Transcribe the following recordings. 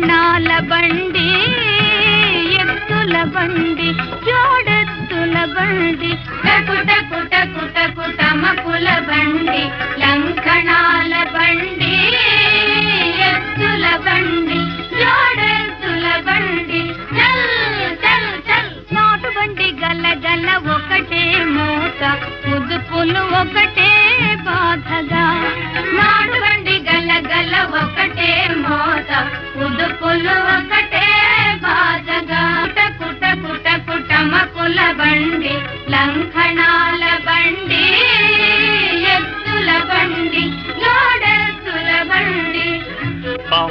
లంకణాల బండి ఎత్తుల బండి జోడెత్తుల బండి టకుట కుట కుట కుటమకుల బండి లంకణాల బండి ఎత్తుల బండి జోడెత్తుల బండి చల్ చల్ చల్ నాటు బండి గల గల ఒకటే మోత ఉదుపులు ఒకటే బాధగా నాటు బండి గల గల ఒకటే మోత ఉదుపులు ఒకటే బాధగా కుట కుట కుటమకుల బండి లంకణాల బండి ఎత్తుల బండి జోడెత్తుల బండి పం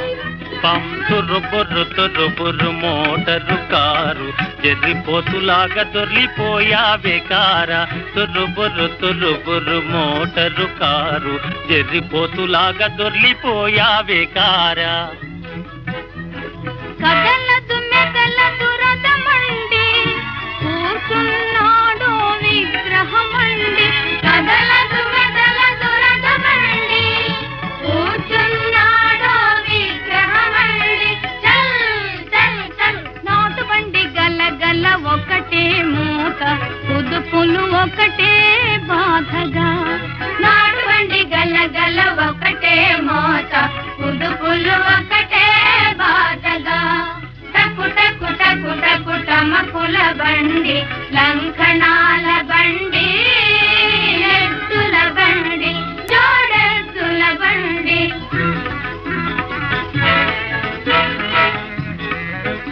పం తుర్రు మోటరు కారు జర్రిపోతులాగా దొర్లిపోయావే కారా తుర్రు మోటరు కారు జర్రిపోతులాగా దొర్లిపోయావే కారా కదలదు మెదలదు రథమండి కూర్చున్నాడు విగ్రహమండి కదలదు మెదలదు రథమండి కూర్చున్నాడు విగ్రహమండి చల్ చల్ చల్ నాటు బండి గల గల ఒకటే మూత కుదుపులు ఒకటే బాధగా నాటు బండి గల గల ఒకటే మోత కుదుపులు ఒకటే బాధగా టకుట కుట కుట కుటమకుల బండి లంకణాల బండి ఎత్తుల బండి జోడెత్తుల బండి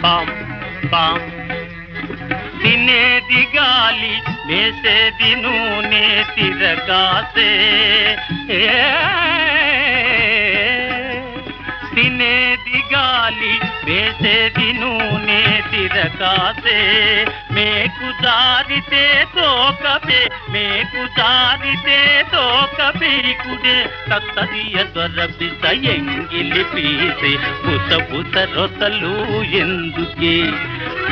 పం పం తినేది గాలి వేసేది నూనె తిరగాసే తినేది గాలి వేసేది నూనె తిరగాసే మేకు జారితే తోకపే మేకు జారితే తోకపీకుడే తత్తరియ దొరపిస ఎంగిలి పీసే బుస బుస రొసలు ఎందుకే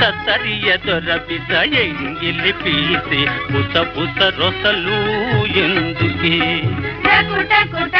తత్తరియ దొరపిస ఎంగిలి పీసే బుస బుస రొసలు ఎందుకే టకుట కుట